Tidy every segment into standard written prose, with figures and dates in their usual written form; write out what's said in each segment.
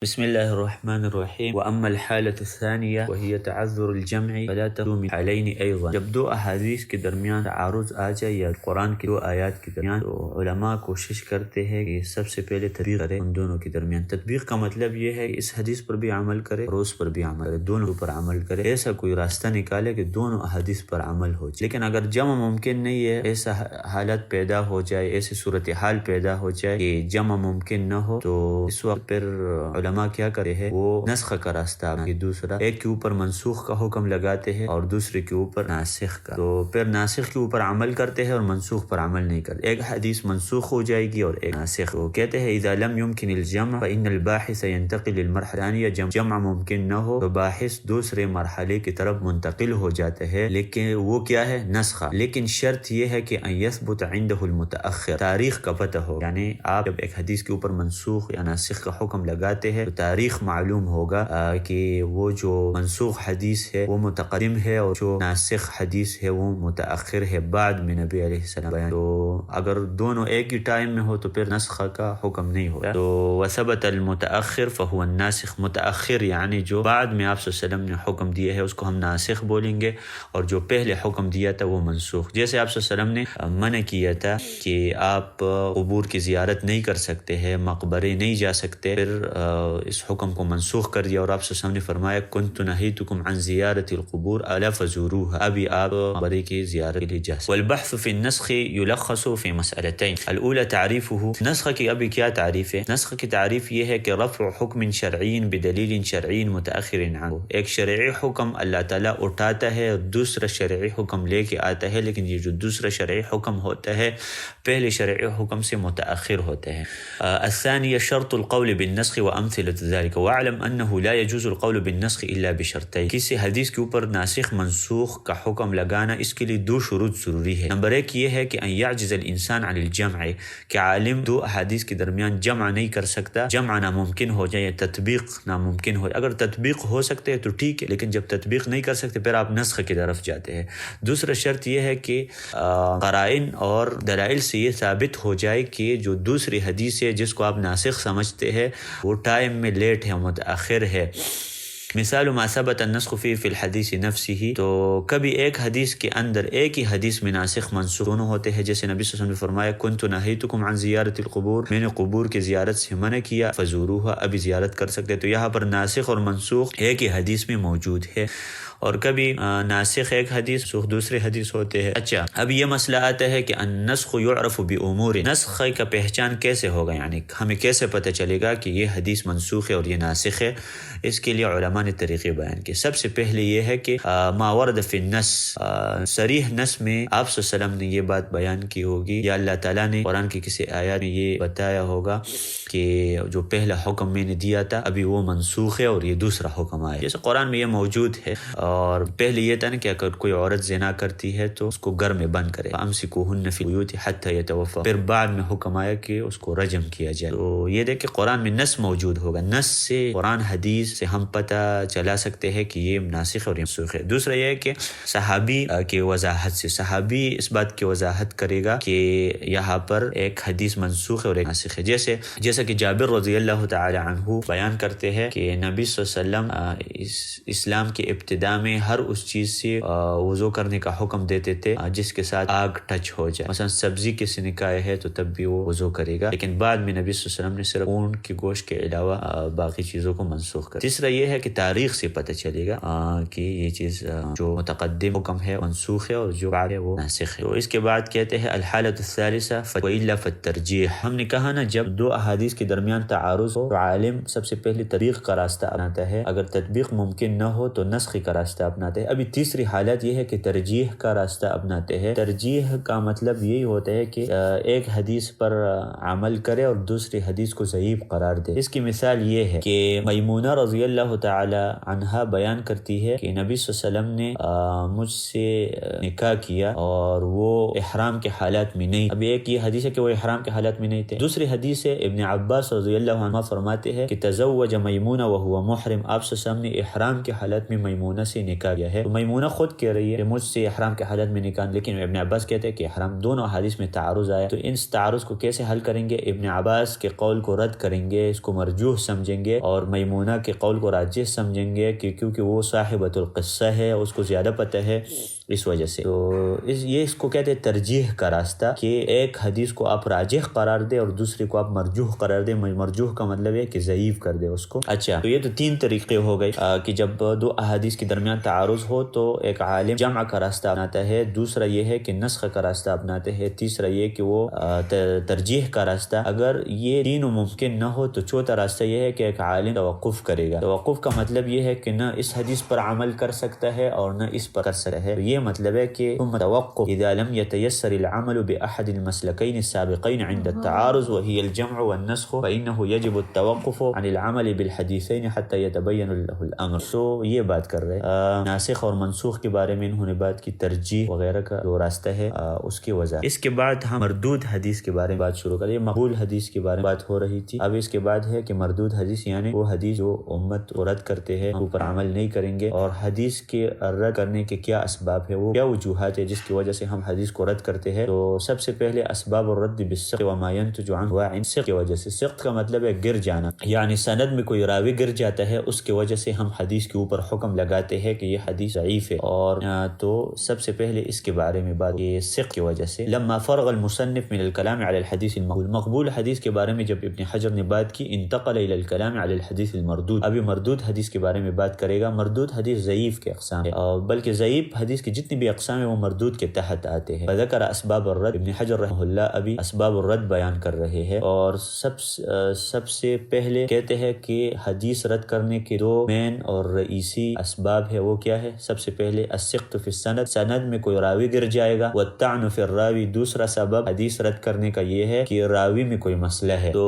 بسم الله الرحمن الرحیم واما الحالة الثانیہ وهي تعذر الجمع فلا تلوم علین ایضا. جب دو احادیث کے درمیان تعارض آ جائے یا قرآن کی دو آیات کے درمیان تو علماء کوشش کرتے ہیں کہ سب سے پہلے تطبیق کرے ان دونوں کے درمیان. تطبیق کا مطلب یہ ہے کہ اس حدیث پر بھی عمل کرے اور اس پر بھی عمل کرے، دونوں پر عمل کرے. ایسا کوئی راستہ نکالے کہ دونوں احادیث پر عمل ہو جائے. لیکن اگر جمع ممکن نہیں ہے، ایسا حالت پیدا ہو جائے، ایسی صورتحال پیدا ہو جائے کہ جمع ممکن نہ ہو، تو اس وقت پھر علماء کیا کرے ہے، وہ نسخ کا راستہ کہ دوسرا ایک کے اوپر منسوخ کا حکم لگاتے ہیں اور دوسرے کے اوپر ناسخ کا. تو پھر ناسخ کے اوپر عمل کرتے ہیں اور منسوخ پر عمل نہیں کرتے. ایک حدیث منسوخ ہو جائے گی اور ایک ناسخ. وہ کہتے ہیں اذا لم يمكن الجمع فإن الباحث ينتقل للمرحلة الثانية. جب جمع ممکن نہ ہو تو باحث دوسرے مرحلے کی طرف منتقل ہو جاتے ہیں، لیکن وہ کیا ہے، نسخ. لیکن شرط یہ ہے کہ ان يثبت عنده المتأخر، تاریخ کا پتہ ہو. یعنی آپ جب ایک حدیث کے اوپر منسوخ یا ناسخ کا حکم لگاتے ہیں تو تاریخ معلوم ہوگا کہ وہ جو منسوخ حدیث ہے وہ متقدم ہے اور جو ناسخ حدیث ہے وہ متأخر ہے، بعد میں نبی علیہ السلام بیان. تو اگر دونوں ایک ہی ٹائم میں ہو تو پھر نسخ کا حکم نہیں ہوگا. تو وثبت المتأخر فهو الناسخ. متأخر یعنی جو بعد میں آپ صلی اللہ علیہ وسلم نے حکم دیا ہے اس کو ہم ناسخ بولیں گے، اور جو پہلے حکم دیا تھا وہ منسوخ. جیسے آپ صلی اللہ علیہ وسلم نے منع کیا تھا کہ آپ قبور کی زیارت نہیں کر سکتے ہیں، مقبرے نہیں جا سکتے، پھر اس حکم کو منسوخ کر دیا اور آپ صلی اللہ علیہ وسلم نے فرمایا کنت نہیتکم عن زیارت القبور الا فزوروها، ابھی آپ مقبرے کی زیارت کے لیے جا سکتے. والبحث في النسخ يلخص في مسألتين. الاولى تعریفه. نسخ کی ابھی کیا تعریف ہے؟ نسخ کی تعریف یہ ہے کہ رفع حکم شرعی بدلیل شرعی متأخر عنه. ایک شرعی حکم اللہ تعالیٰ اٹھاتا ہے اور دوسرا شرعی حکم لے کے آتا ہے، لیکن یہ جو دوسرا شرعی حکم ہوتا ہے پہلے شرعی حکم سے متأخر ہوتا ہے. الثانية شرط القول بالنسخ وامثلة ذلك. واعلم انه لا يجوز القول بالنسخ الا بشرطين. کسی حدیث کے اوپر ناسخ منسوخ کا حکم لگانا اس کے لیے دو شروط ضروری ہے. نمبر ایک یہ ہے کہ ان يعجز الانسان عن الجمع، کہ عالم دو احادیث کے درمیان جمع نہیں کر سکتا، جمع ناممکن ہو جائے، تطبیق ناممکن ہو. اگر تطبیق ہو سکتے ہے تو ٹھیک ہے، لیکن جب تطبیق نہیں کر سکتے پھر آپ نسخ کی طرف جاتے ہیں. دوسرا شرط یہ ہے کہ قرائن اور دلائل سے یہ ثابت ہو جائے کہ جو دوسری حدیث ہے جس کو آپ ناسخ سمجھتے ہیں وہ ٹائم میں لیٹ ہے، متأخر ہے. مثال ما ثبت النسخ فی الحدیث نفسه. تو کبھی ایک حدیث کے اندر ایک ہی حدیث میں ناسخ منسوخ دونوں ہوتے ہیں. جیسے نبی صلی اللہ علیہ وسلم نے فرمایا کنت نہیتکم عن زیارت القبور، میں نے قبور کی زیارت سے منع کیا، فزوروها، ابھی زیارت کر سکتے. تو یہاں پر ناسخ اور منسوخ ایک ہی حدیث میں موجود ہے. اور کبھی ناسخ ایک حدیث دوسرے حدیث ہوتے ہیں. اچھا، اب یہ مسئلہ آتا ہے کہ النسخ یعرف بامور. نسخ کا پہچان کیسے ہوگا، یعنی ہمیں کیسے پتہ چلے گا کہ یہ حدیث منسوخ ہے اور یہ ناسخ ہے؟ اس کے لیے علماء نے طریقے بیان کیے. سب سے پہلے یہ ہے کہ ما ورد فی النص، صریح نص میں آپ صلی اللہ علیہ وسلم نے یہ بات بیان کی ہوگی یا اللہ تعالیٰ نے قرآن کی کسی آیات میں یہ بتایا ہوگا کہ جو پہلا حکم میں نے دیا تھا ابھی وہ منسوخ ہے اور یہ دوسرا حکم آیا. جیسے قرآن میں یہ موجود ہے. اور پہلے یہ تھا نا کہ اگر کوئی عورت زنا کرتی ہے تو اس کو گھر میں بند کرے، امسکوہن فی البیوت حتی یتوفا. پھر بعد میں حکم آیا کہ اس کو رجم کیا جائے. تو یہ دیکھ کہ قرآن میں نص موجود ہوگا، نص سے قرآن حدیث سے ہم پتہ چلا سکتے ہیں کہ یہ ناسخ اور یہ منسوخ ہے. دوسرا یہ ہے کہ صحابی کی وضاحت سے، صحابی اس بات کی وضاحت کرے گا کہ یہاں پر ایک حدیث منسوخ ہے اور ایک ناسخ ہے. جیسا کہ جابر رضی اللہ تعالی عنہ بیان کرتے ہیں کہ نبی صلی اللہ علیہ وسلم اسلام کی ابتدا میں ہر اس چیز سے وضو کرنے کا حکم دیتے تھے جس کے ساتھ آگ ٹچ ہو جائے. مثلا سبزی کسی نے کھایا ہے تو تب بھی وہ وضو کرے گا، لیکن بعد میں نبی صلی اللہ علیہ وسلم نے صرف اونٹ کے گوشت کے علاوہ باقی چیزوں کو منسوخ کر. تیسرا یہ ہے کہ تاریخ سے پتہ چلے گا کہ یہ چیز جو متقدم حکم ہے منسوخ ہے اور جو بعد ہے وہ ناسخ ہے. تو اس کے بعد کہتے ہیں الحالۃ الثالثہ وإلا فالترجیح. ہم نے کہا نا جب دو احادیث کے درمیان تعارض ہو تو عالم سب سے پہلے تطبیق کا راستہ اپناتا ہے، اگر تطبیق ممکن نہ ہو تو نسخ کا راستہ اپناتے ہیں. ابھی تیسری حالت یہ ہے کہ ترجیح کا راستہ اپناتے ہیں. ترجیح کا مطلب یہی ہوتا ہے کہ ایک حدیث پر عمل کرے اور دوسری حدیث کو ضعیف قرار دے. اس کی مثال یہ ہے کہ میمونہ رضی اللہ تعالی عنہا بیان کرتی ہے کہ نبی صلی اللہ علیہ وسلم نے مجھ سے نکاح کیا اور وہ احرام کے حالات میں نہیں. ابھی ایک یہ حدیث ہے کہ وہ احرام کے حالات میں نہیں تھے. دوسری حدیث ہے ابن عباس رضی اللہ عنہ فرماتے ہیں کہ تزوج میمونہ وهو محرم. آپ صلی اللہ علیہ وسلم نے احرام کے حالات میں میمونہ سے سے نکاح کیا ہے۔ تو میمونہ خود کہہ رہی ہے کہ مجھ سے احرام کے حالت میں نکاح، لیکن ابن عباس کہتے ہیں کہ احرام دونوں احادیث میں تعارض آیا، تو اس تعارض کو کیسے حل کریں گے؟ ابن عباس کے قول کو رد کریں گے، اس کو مرجوح سمجھیں گے، اور میمونہ کے قول کو راجح سمجھیں گے کیونکہ وہ صاحبۃ القصہ ہے، اس کو زیادہ پتہ ہے اس وجہ سے۔ تو اس کو کہتے ہیں ترجیح کا راستہ، کہ ایک حدیث کو آپ راجح قرار دے اور دوسرے کو آپ مرجوح قرار دے۔ مرجوح کا مطلب ہے کہ ضعیف کر دے اس کو۔ اچھا، تو یہ تو 3 طریقے ہو گئے کہ جب 2 احادیث کے درمیان تعارض ہو تو ایک عالم جمع کا راستہ اپناتا ہے، دوسرا یہ ہے کہ نسخ کا راستہ اپناتے ہیں، تیسرا یہ کہ وہ ترجیح کا راستہ۔ اگر یہ تینوں ممکن نہ ہو تو چوتھا راستہ یہ ہے کہ ایک عالم توقف کرے گا۔ توقف کا مطلب یہ ہے کہ نہ اس حدیث پر عمل کر سکتا ہے اور نہ اس پر کر سکتا ہے۔ یہ مطلب ہے کہ ثم توقف اذا لم يتيسر العمل باحد المسلكين السابقين عند التعارض وهي الجمع والنسخ فانه يجب التوقف عن العمل بالحديثين حتى يتبين له الامر۔ تو یہ بات کر رہے ناسخ اور منسوخ کے بارے میں، انہوں نے بات کی ترجیح وغیرہ کا جو راستہ ہے اس کی وضاحت۔ اس کے بعد ہم مردود حدیث کے بارے میں بات شروع کریں۔ مقبول حدیث کے بارے میں بات ہو رہی تھی، اب اس کے بعد ہے کہ مردود حدیث، یعنی وہ حدیث جو امت رد کرتے ہیں، اوپر عمل نہیں کریں گے، اور حدیث کے رد کرنے کے کیا اسباب ہے، وہ کیا وجوہات ہے جس کی وجہ سے ہم حدیث کو رد کرتے ہیں۔ تو سب سے پہلے اسباب الرد بالسقط وما ينتج عنه عن سقط کی وجہ سے۔ سقط کا مطلب ہے گر جانا، یعنی سند میں کوئی راوی گر جاتا ہے، اس کی وجہ سے ہم حدیث کے اوپر حکم لگاتے ہیں کہ یہ حدیث ضعیف ہے۔ اور تو سب سے پہلے اس کے بارے میں بات یہ سقط کی وجہ سے۔ لما فرغ المصنف من الكلام على الحديث المقبول، مقبول حدیث کے بارے میں جب ابن حجر نے بات کی، انتقل الى الكلام على الحديث المردود، ابھی مردود حدیث کے بارے میں بات کرے گا۔ مردود حدیث ضعیف کے اقسام ہے، بلکہ ضعیف حدیث کی جتنی بھی اقسام ہیں وہ مردود کے تحت آتے ہیں۔ فذکر اسباب الرد، ابن حجر رحمہ اللہ ابھی اسباب الرد بیان کر رہے ہیں، اور سب سے پہلے کہتے ہیں کہ حدیث رد کرنے کے 2 مین اور رئیسی اسباب ہے، وہ کیا ہے؟ سب سے پہلے السقط فی السند، سند میں کوئی راوی گر جائے گا، والطعن فی الراوی، دوسرا سبب حدیث رد کرنے کا یہ ہے کہ راوی میں کوئی مسئلہ ہے۔ تو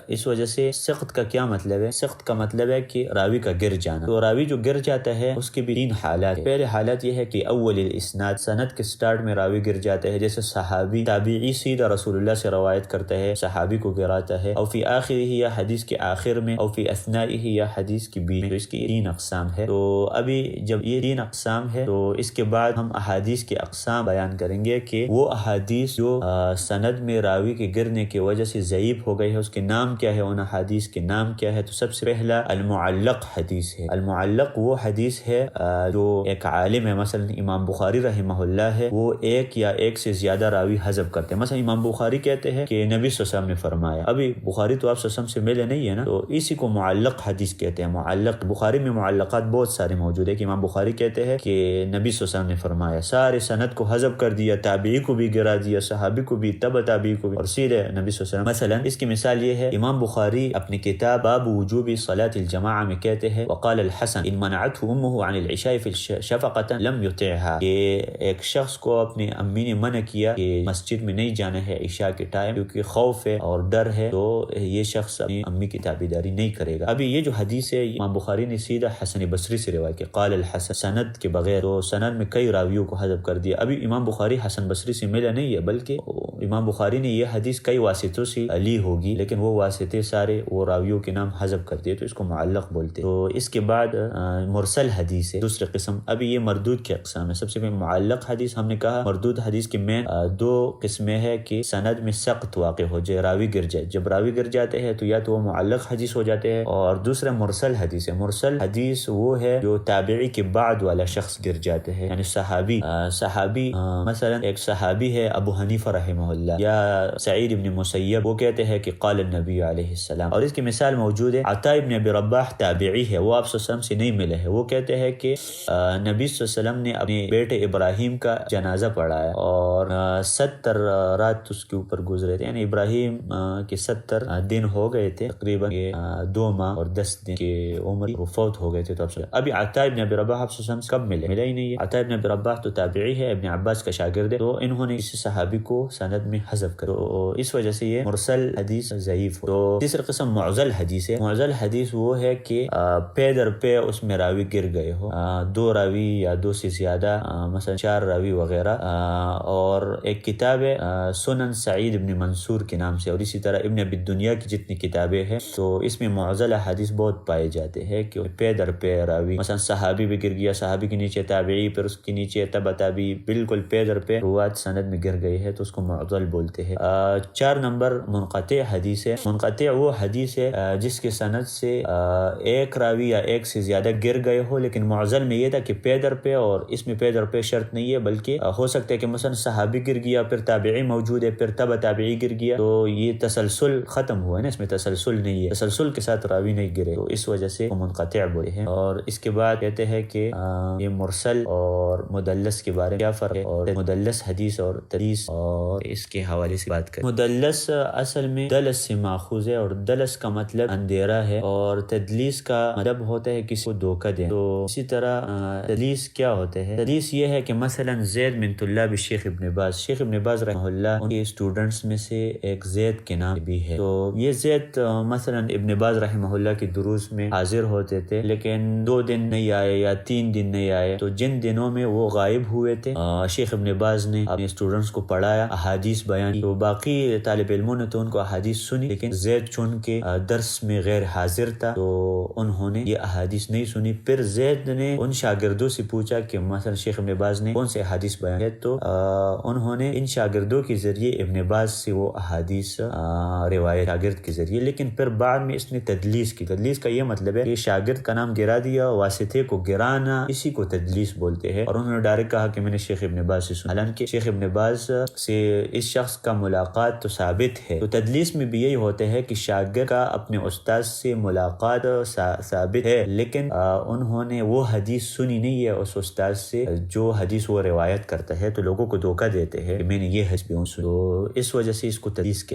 اس وجہ سے سقط کا کیا مطلب ہے؟ سقط کا مطلب ہے کہ راوی کا گر جانا۔ تو راوی جو گر جاتا ہے اس کے بھی 3 حالات ہیں۔ پہلے حالت یہ ہے کہ اول الاسناد، سند کے سٹارٹ میں راوی گر جاتا ہے، جیسے صحابی تابعی سیدھا رسول اللہ سے روایت کرتا ہے، صحابی کو گراتا ہے، او فی آخرہ، یا حدیث کے آخر میں، او فی اثنائہ، یا حدیث کی بیچ میں۔ تو اس کی 3 اقسام ہے۔ تو ابھی جب یہ 3 اقسام ہے تو اس کے بعد ہم احادیث کے اقسام بیان کریں گے کہ وہ احادیث جو سند میں راوی کے گرنے کی وجہ سے ضعیف ہو گئی ہے، اس کے نام کیا ہے، ان احادیث کے نام کیا ہے۔ تو سب سے پہلا المعلق حدیث ہے۔ المعلق وہ حدیث ہے جو ایک عالم ہے، مثلا امام بخاری رحمہ اللہ ہے، وہ ایک یا ایک سے زیادہ راوی حذف کرتے ہیں۔ مثلا امام بخاری کہتے ہیں کہ نبی صلی اللہ علیہ وسلم نے فرمایا، ابھی بخاری تو آپ صلی اللہ علیہ وسلم سے ملے نہیں ہے نا، تو اسی کو معلق حدیث کہتے ہیں۔ معلق، بخاری میں معلقات بہت سارے موجود ہیں کہ امام بخاری کہتے ہیں کہ نبی صلی اللہ علیہ وسلم نے فرمایا، سارے سند کو حذف کر دیا، تابعی کو بھی گرا دیا، صحابی کو بھی، تبع تابعی کو بھی، اور سیدھے نبی صلی اللہ علیہ وسلم۔ مثلا اس کی مثال یہ ہے، امام بخاری اپنی کتاب باب وجوب صلاة الجماعہ میں کہتے ہیں، وقال الحسن ان منعته امه عن العشاء في شفقة لم يطعها، کہ ایک شخص کو اپنی امی نے منع کیا کہ مسجد میں نہیں جانا ہے عشاء کے ٹائم، کیونکہ خوف ہے اور ڈر ہے، تو یہ شخص اپنی امی کی تابعداری نہیں کرے گا۔ ابھی یہ جو حدیث ہے امام بخاری نے سیدھا حسن بصری سے روایت کی، قال الحسن، سند کے بغیر، تو سند میں کئی راویوں کو حذف کر دیا۔ ابھی امام بخاری حسن بصری سے ملا نہیں ہے، بلکہ امام بخاری نے یہ حدیث کئی واسطوں سے لی ہوگی، لیکن وہ واسطے سارے وہ راویوں کے نام حذف کر دیے، تو اس کو معلق بولتے۔ تو اس کے بعد مرسل حدیث ہے، دوسری قسم۔ ابھی یہ مردود کی اقسام ہے۔ سب سے پہلے معلق حدیث، ہم نے کہا مردود حدیث کی مین 2 قسمیں ہے کہ سند میں سقط واقع ہو جائے، راوی گر جائے۔ جب راوی گر جاتے ہیں تو یا تو وہ معلق حدیث ہو جاتے ہیں، اور دوسرا مرسل حدیث ہے۔ مرسل حدیث وہ ہے جو تابعی کے بعد والا شخص گر جاتے ہیں، یعنی صحابی مثلا ایک صحابی ہے ابو حنیفہ رحمہ اللہ یا سعید ابن مسیب، وہ کہتے ہیں کہ قال النبی علیہ السلام، اور اس کی مثال موجود ہے عطا ابن ابی رباح، تابعی ہے، وہ آپ صلی اللہ علیہ وسلم سے نہیں ملے ہیں، وہ کہتے ہیں کہ نبی صلی اللہ علیہ وسلم نے اپنے بیٹے ابراہیم کا جنازہ پڑھایا اور 70 رات اس کے اوپر گزرے تھے، یعنی ابراہیم کے 70 دن ہو گئے تھے، تقریباً 2 ماہ اور 10 دن کی عمر، وہ فوت ہو گئے تھے۔ تو ابھی عطا ابن ابی رباح آپ صلی اللہ علیہ وسلم کب ملا ہی نہیں ہے۔ عطا ابن ابی رباح تو تابعی ہے، ابن عباس کا شاگرد ہے، تو انہوں نے کسی صحابی کو سند میں حذف کر، تو اس وجہ سے یہ مرسل حدیث ضعیف ہو۔ تو تیسری قسم معضل حدیث ہے۔ معضل حدیث وہ ہے کہ پے در پے اس میں راوی گر گئے ہو، 2 راوی یا 2 سے زیادہ مثلا 4 راوی وغیرہ، اور ایک کتاب ہے سنن سعید ابن منصور کے نام سے، اور اسی طرح ابن ابی الدنیا کی جتنی کتابیں ہیں تو اس میں معضل احادیث بہت پائے جاتے ہیں کہ پے در پے راوی، مثلا صحابی بھی گر گیا، صحابی کے نیچے تابعی، پھر اس کے نیچے تبع تابعی، بالکل پے در پے روات سند میں گر گئی ہے تو اس کو معضل بولتے ہیں۔ 4 نمبر منقطع حدیث ہے۔ منقطع وہ حدیث ہے جس کے سند سے ایک راوی یا ایک سے زیادہ گر گئے ہو، لیکن معضل میں یہ تھا کہ پے در پے، اور اس میں پے در پے شرط نہیں ہے، بلکہ ہو سکتا ہے کہ مثلا صحابی گر گیا، پھر تابعی موجود ہے، پھر تبع تابعی گر گیا، تو یہ تسلسل ختم ہوا ہے نا، اس میں تسلسل نہیں ہے، تسلسل کے ساتھ راوی نہیں گرے، تو اس وجہ سے وہ منقطع بولے ہیں۔ اور اس کے بعد کہتے ہیں کہ یہ مرسل اور مدلس کے بارے میں کیا فرق ہے، اور مدلس حدیث اور تدلیس، اور اس کے حوالے سے بات کریں۔ مدلس اصل میں دلس سے ماخوذ ہے، اور دلس کا مطلب اندھیرا ہے، اور تدلیس کا مطلب ہوتا ہے کسی کو دھوکہ دیں۔ تو اسی طرح تدلیس کیا ہوتا ہے؟ تدلیس یہ ہے کہ مثلا زید من طلاب شیخ ابن باز، شیخ ابن باز رحمہ اللہ ان کے اسٹوڈنٹس میں سے ایک زید کے نام بھی ہے، تو یہ زید مثلا ابن باز رحمہ اللہ کے دروس میں حاضر ہوتے تھے، لیکن 2 دن نہیں آئے یا 3 دن نہیں آئے، تو جن دنوں میں وہ غائب ہوئے تھے شیخ ابن باز نے اپنے اسٹوڈنٹس کو پڑھایا، احادیث بیان کی، تو باقی طالب علموں نے تو ان کو احادیث سنی، لیکن زید چون کے درس میں غیر حاضر تھا تو انہوں نے یہ احادیث نہیں سنی۔ پھر زید نے ان شاگردوں سے پوچھا کہ مثلا شیخ ابن باز نے کون سے احادیث بیان ہے، تو انہوں نے ان شاگردوں کے ذریعے ابن باز سے وہ احادیث روایت شاگرد کے ذریعے، لیکن پھر بعد میں اس نے تدلیس کی۔ تدلیس کا یہ مطلب ہے کہ شاگرد کا نام گرا دیا، واسطے کو گرانا، اسی کو تدلیس بولتے ہیں، اور انہوں نے ڈائریکٹ کہا کہ میں نے شیخ ابن باز سے سنا، حالانکہ شیخ ابن باز سے اس شخص کا ملاقات تو ثابت ہے۔ تو تدلیس میں بھی یہی ہوتا ہے کہ شاگرد کا اپنے استاد سے ملاقات ثابت ہے، لیکن انہوں نے وہ حدیث سنی نہیں ہے اس استاد سے جو حدیث وہ روایت کرتا ہے، تو لوگوں کو دھوکہ دیتے ہیں کہ میں نے یہ حدیث بھی سنی، تو اس وجہ سے اس کو تدلیس کے